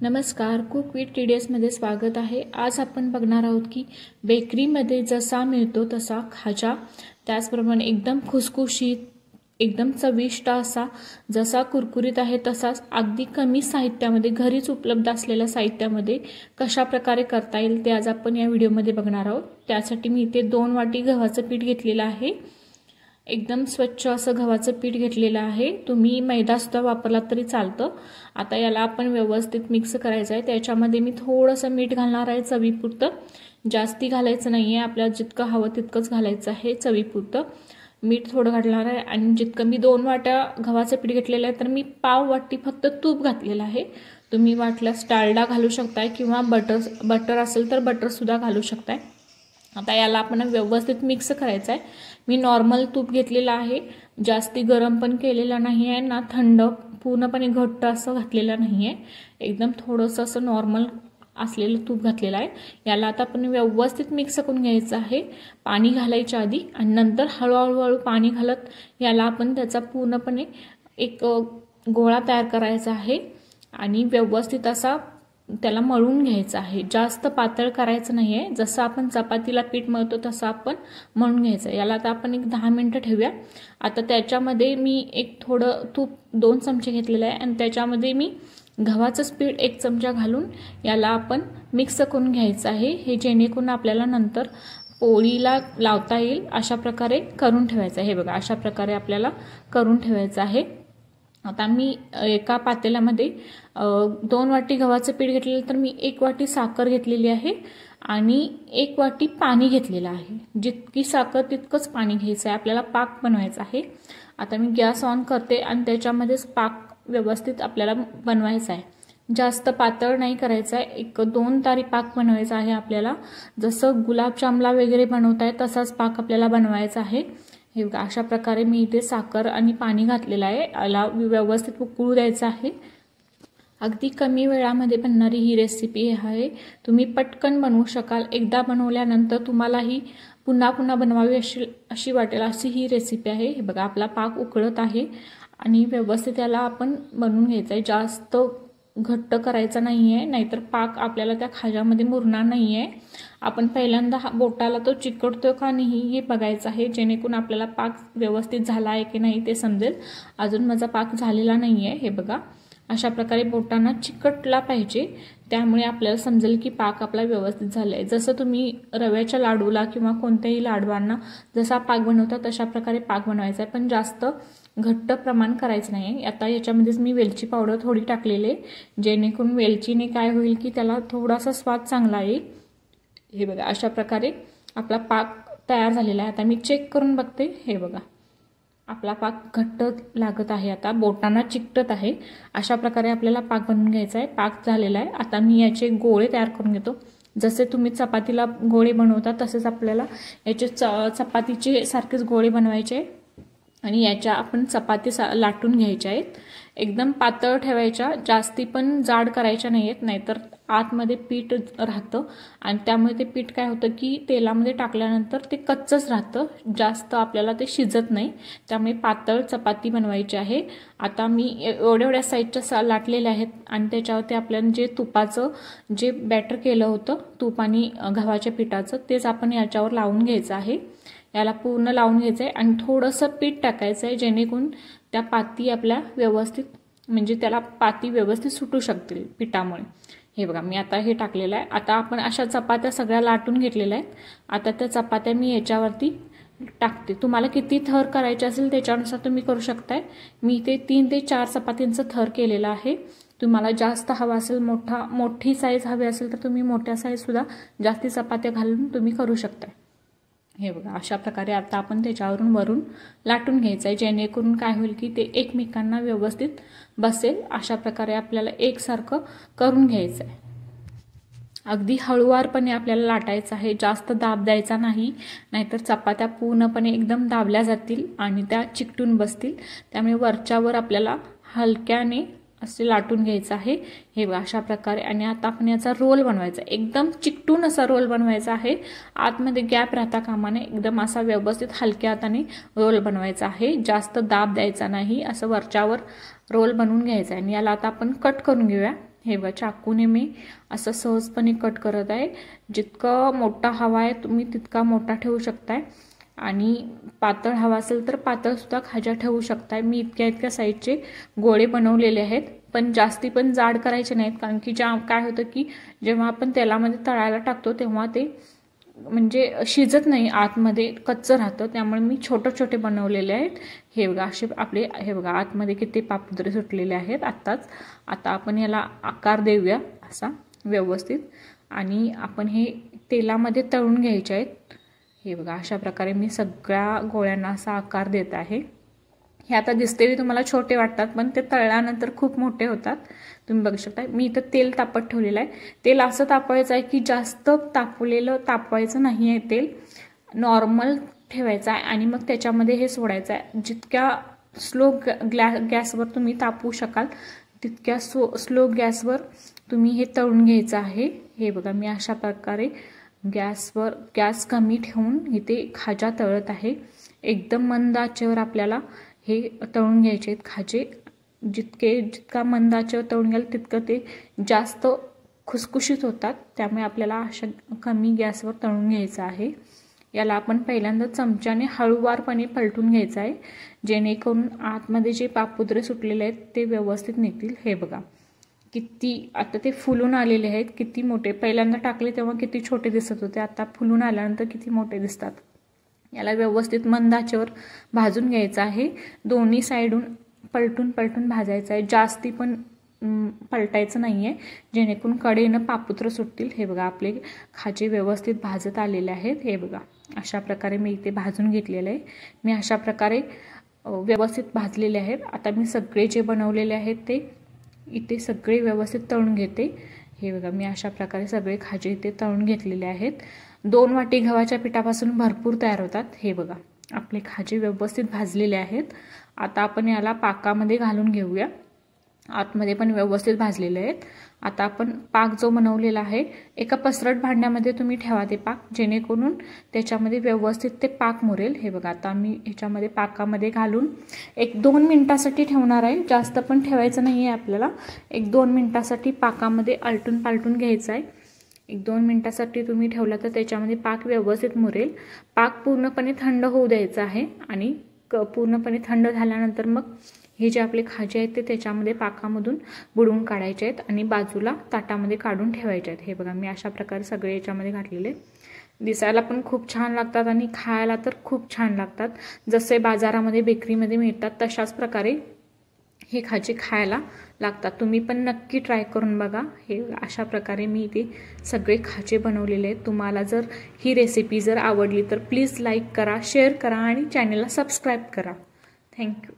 नमस्कार, cook with टीडीएसमध्ये स्वागत आहे। आज आपण बघणार आहोत की बेकरीमध्ये जसा मिळतो तसा खाजा, त्याचप्रमाणे एकदम खुसखुशीत, एकदम चविष्ट असा, जसा कुरकुरीत आहे तसाच अगदी कमी साहित्यामध्ये, घरीच उपलब्ध असलेल्या साहित्यामध्ये कशा प्रकारे करता येईल ते आज आपण या व्हिडिओमध्ये बघणार आहोत। त्यासाठी मी इथे 2 वाटी गव्हाचं पीठ घेतलेलं आहे। एकदम स्वच्छ असं गव्हाचं पीठ घेतलेलं आहे। तुम्ही मैदा सुद्धा वापरला तरी चालतं। आता याला आपण व्यवस्थित मिक्स करायचं आहे। त्याच्यामध्ये मी थोडंसं मीठ घालणार आहे चवीपुरतं, जास्ती घालायचं नाहीये, आपल्याला जितकं हवं तितकंच घालायचं आहे। चवीपुरतं मीठ थोडं घालणार आहे आणि जितकं मी 2 वाट्या गव्हाचं पीठ घेतलेलं आहे तर मी पाव वाटी फक्त तूप घातलेलं आहे। तुम्ही वाटल्यास डालडा घालू शकताय किंवा बटर असेल तर बटर सुद्धा घालू शकताय। आता याला आपण व्यवस्थित मिक्स करायचं आहे। मी नॉर्मल तूप घेतलेलं आहे, जास्ती गरम पण केलेलं नाही आहे ना थंड पूर्णपणे घट्ट असं घातलेलं नाही आहे, एकदम थोडंसं असं नॉर्मल असलेलं तूप घातलेलं आहे। याला आता आपण व्यवस्थित मिक्स करून घ्यायचं आहे पाणी घालायच्या आधी, आणि नंतर हळूहळू पाणी घालत याला आपण त्याचा पूर्णपणे एक गोळा तयार करायचा आहे आणि व्यवस्थित असा त्याला मळून घ्यायचं आहे। जास्त पातळ करायचं नाहीये, जसं आपण चपातीला पीठ मळतो तसं आपण मळून घ्यायचं। याला आता आपण एक 10 मिनिटं ठेवूया। आता त्याच्यामध्ये मी एक थोडं तूप 2 चमचे घेतलेलं आहे आणि त्याच्यामध्ये मी गव्हाचं पीठ 1 चमचा घालून याला आपण मिक्स करून घ्यायचं आहे। हे जेणेकरून आपल्याला नंतर पोळीला लावता येईल अशा प्रकारे करून ठेवायचं आहे। हे बघा, अशा प्रकारे आपल्याला करून ठेवायचं आहे। आता मी एका पातेल्यामध्ये 2 वाटी गव्हाचं पीठ घेतलेलं, तर मी 1 वाटी साखर घेतलेली आहे आणि 1 वाटी पाणी घेतलेलं आहे। जितकी साखर तितकंच पाणी घ्यायचं आहे, आपल्याला पाक बनवायचा आहे। आता मी गॅस ऑन करते आणि त्याच्यामध्येच पाक व्यवस्थित आपल्याला बनवायचा आहे। जास्त पातळ नाही करायचं आहे, 1-2 तारी पाक बनवायचा आहे आपल्याला। जसं गुलाबजामला वगैरे बनवताय तसाच पाक आपल्याला बनवायचा आहे। हे बघा, अशा प्रकारे मी इथे साखर आणि पाणी घातलेलं आहे। याला व्यवस्थित उकळू द्यायचं आहे। अगदी कमी वेळामध्ये बनणारी ही रेसिपी आहे, तुम्ही पटकन बनवू शकाल। एकदा बनवल्यानंतर तुम्हाला ही पुन्हा पुन्हा बनवावी अशी वाटेल अशी ही रेसिपी आहे। हे बघा, आपला पाक उकळत आहे आणि व्यवस्थित याला आपण बनवून घ्यायचं आहे। जास्त घट्ट करायचा नाहीये, नाहीतर पाक आपल्याला त्या खाज्यामध्ये मुरणार नाहीये। आपण पहिल्यांदा बोटाला तो चिकटतो का नाही हे बघायचं आहे, जेणेकरून आपल्याला पाक व्यवस्थित झाला आहे की नाही ते समजेल। अजून माझा पाक झालेला नाहीये, हे बघा, अशा प्रकारे बोटांना चिकटला पाहिजे, त्यामुळे आपल्याला समजेल की पाक आपला व्यवस्थित झालाय। जसं तुम्ही रव्याच्या लाडूला किंवा कोणत्याही लाडवांना जसा पाक बनवता तशा प्रकारे पाक बनवायचा आहे, पण जास्त घट्ट प्रमाण करायचं नाही। आता याच्यामध्येच मी वेलची पावडर थोडी टाकलेली, जेणेकरून वेलचीने काय होईल की त्याला थोडासा स्वाद चांगला येईल। हे बघा, अशा प्रकारे आपला पाक तयार झालेला आहे। आता मी चेक करून बघते, हे बघा, आपला पाक घट्ट लागत आहे, आता बोटांना चिकटत आहे। अशा प्रकारे आपल्याला पाक बनवून घ्यायचा आहे। पाक झालेला आहे। आता मी याचे गोळे तयार करून घेतो। जसे तुम्ही चपातीला गोळे बनवता तसेच आपल्याला याचे चपातीचे सारखेच गोळे बनवायचे आणि याच्या आपण चपाती लाटून घ्यायच्या आहेत। एकदम पातळ ठेवायच्या, जास्ती पण जाड करायच्या नाहीयेत, नाहीतर आतमध्ये पीठ राहतं आणि त्यामुळे ते पीठ काय होतं की तेलामध्ये टाकल्यानंतर ते कच्चच राहतं, जास्त आपल्याला ते शिजत नाही। त्यामुळे पातळ चपाती बनवायची आहे। आता मी एवढ्या साईजच्या लाटलेल्या आहेत आणि त्याच्यावरती आपल्याला जे तुपाचं जे बॅटर केलं होतं, तूप आणि गव्हाच्या पिठाचं, तेच आपण याच्यावर लावून घ्यायचं आहे। याला पूर्ण लावून घ्यायचं आहे आणि थोडंसं पीठ टाकायचं आहे, जेणेकरून त्या पाती आपल्या व्यवस्थित, म्हणजे त्याला पाती व्यवस्थित सुटू शकतील पिठामुळे। हे बघा, मी आता हे टाकलेलं आहे। आता आपण अशा चपात्या सगळ्या लाटून घेतलेल्या आहेत। आता त्या चपात्या मी याच्यावरती टाकते। तुम्हाला किती थर करायचे असेल त्याच्यानुसार तुम्ही करू शकताय। मी इथे 3 ते 4 चपातींचं थर केलेलं आहे। तुम्हाला जास्त हवा असेल, मोठी साईज हवी असेल तर तुम्ही मोठ्या साईज सुद्धा जास्ती चपात्या घालून तुम्ही करू शकताय। हे बघा, अशा प्रकारे आता आपण त्याच्यावरून वरून लाटून घ्यायचं आहे, जेणेकरून काय होईल की ते एकमेकांना व्यवस्थित बसेल। अशा प्रकारे आपल्याला एकसारखं करून घ्यायचं आहे। अगदी हळूवारपणे आपल्याला लाटायचं आहे, जास्त दाब द्यायचा नाही, नाहीतर चपात्या पूर्णपणे एकदम दाबल्या जातील आणि त्या चिकटून बसतील। त्यामुळे वरच्यावर आपल्याला हलक्याने असे लाटून घ्यायचं आहे। हे बघा, अशा प्रकारे। आणि आता आपण याचा रोल बनवायचा, एकदम चिकटून असा रोल बनवायचा आहे। आतमध्ये गॅप राहता कामा नये, एकदम असा व्यवस्थित हलक्या हाताने रोल बनवायचा आहे, जास्त दाब द्यायचा नाही। असं वरच्यावर रोल बनवून घ्यायचा आहे आणि याला आता आपण कट करून घेऊया। हे बघा चाकूने मी असं सहजपणे कट करत आहे। जितका मोठा हवा आहे तुम्ही तितका मोठा ठेवू शकताय आणि पातळ हवा असेल तर पातळ सुद्धा खाजा ठेवू शकताय। मी इतक्या साईजचे गोळे बनवलेले आहेत, पण जास्ती पण जाड करायचे नाहीत, कारण की काय होतं की जेव्हा आपण तेलामध्ये तळायला टाकतो तेव्हा ते म्हणजे शिजत नाही, आतमध्ये कच्चं राहतं, त्यामुळे मी छोटे बनवलेले आहेत। हे बघा असे आपले हे बघा आतमध्ये किती पापुद्रे सुटलेले आहेत आत्ताच। आता आपण याला आकार देऊया असा व्यवस्थित आणि आपण हे तेलामध्ये तळून घ्यायचे आहेत। हे बघा अशा प्रकारे मी सगळ्या गोळ्यांना असा आकार देत आहे। हे आता दिसते तुम्हाला छोटे वाटतात, पण ते तळल्यानंतर खूप मोठे होतात। तुम्ही बघू शकता मी इथं तेल तापत ठेवलेलं आहे। तेल असं तापवायचं आहे की जास्त तापवायचं नाही आहे, तेल नॉर्मल ठेवायचं आहे आणि मग त्याच्यामध्ये हे सोडायचं आहे। जितक्या स्लो गॅसवर तुम्ही तापवू शकाल तितक्या स्लो गॅसवर तुम्ही हे तळून घ्यायचं आहे। हे बघा मी अशा प्रकारे गॅस कमी ठेवून इथे खाजा तळत आहे। एकदम मंद आचेवर आपल्याला हे तळून घ्यायचे आहेत खाजे। जितका मंद आचेवर तळून घ्याल तितकं ते जास्त खुसखुशीत होतात, त्यामुळे आपल्याला अशा कमी गॅसवर तळून घ्यायचं आहे। याला आपण पहिल्यांदा चमच्याने हळूवारपणे पलटून घ्यायचं आहे, जेणेकरून आतमध्ये जे पापुद्रे सुटलेले आहेत ते व्यवस्थित निघतील। हे बघा किती आता ते फुलून आलेले आहेत, किती मोठे। पहिल्यांदा टाकले तेव्हा किती छोटे दिसत होते, आता फुलून आल्यानंतर किती मोठे दिसतात। याला व्यवस्थित मंद आचेवर भाजून घ्यायचं आहे। दोन्ही साइडून पलटून भाजायचं आहे, जास्ती पण पलटायचं नाहीये, जेणेकरून कडेनं पापुत्र सुटतील। हे बघा आपले खाजे व्यवस्थित भाजत आलेले आहेत। हे बघा अशा प्रकारे मी इथे भाजून घेतलेले आहे। मी अशा प्रकारे व्यवस्थित भाजलेले आहेत। आता मी सगळे जे बनवलेले आहेत ते इथे सगळे व्यवस्थित तळून घेते। हे बघा मी अशा प्रकारे सगळे खाजे इथे तळून घेतलेले आहेत। 2 वाटी गव्हाच्या पिठापासून भरपूर तयार होतात। हे बघा आपले खाजे व्यवस्थित भाजलेले आहेत। आता आपण याला पाकामध्ये घालून घेऊया। आतमध्ये पण व्यवस्थित भाजलेले आहेत। आता आपण पाक जो बनवलेला आहे एका पसरट भांड्यामध्ये तुम्ही ठेवा ते पाक, जेणेकरून त्याच्यामध्ये व्यवस्थित ते पाक मुरेल। हे बघा आता मी ह्याच्यामध्ये पाकामध्ये घालून 1-2 मिनिटासाठी ठेवणार आहे, जास्त पण ठेवायचं नाही आहे आपल्याला। 1-2 मिनिटासाठी पाकामध्ये आलटून पालटून घ्यायचं आहे। 1-2 मिनिटासाठी तुम्ही ठेवला तर त्याच्यामध्ये पाक व्यवस्थित मुरेल। पाक पूर्णपणे थंड होऊ द्यायचा आहे आणि पूर्णपणे थंड झाल्यानंतर मग हे जे आपले खाजे आहेत ते त्याच्यामध्ये पाकामधून बुडवून काढायचे आहेत आणि बाजूला ताटामध्ये काढून ठेवायचे आहेत। हे बघा मी अशा प्रकारे सगळे याच्यामध्ये घातलेले। दिसायला पण खूप छान लागतात आणि खायला तर खूप छान लागतात। जसे बाजारामध्ये बेकरीमध्ये मिळतात तशाच प्रकारे हे खाजे खायला लागतात। तुम्ही पण नक्की ट्राय करून बघा। हे अशा प्रकारे मी इथे सगळे खाजे बनवलेले आहेत। तुम्हाला जर ही रेसिपी जर आवडली तर प्लीज लाईक करा, शेअर करा आणि चॅनलला सबस्क्राईब करा। थँक्यू।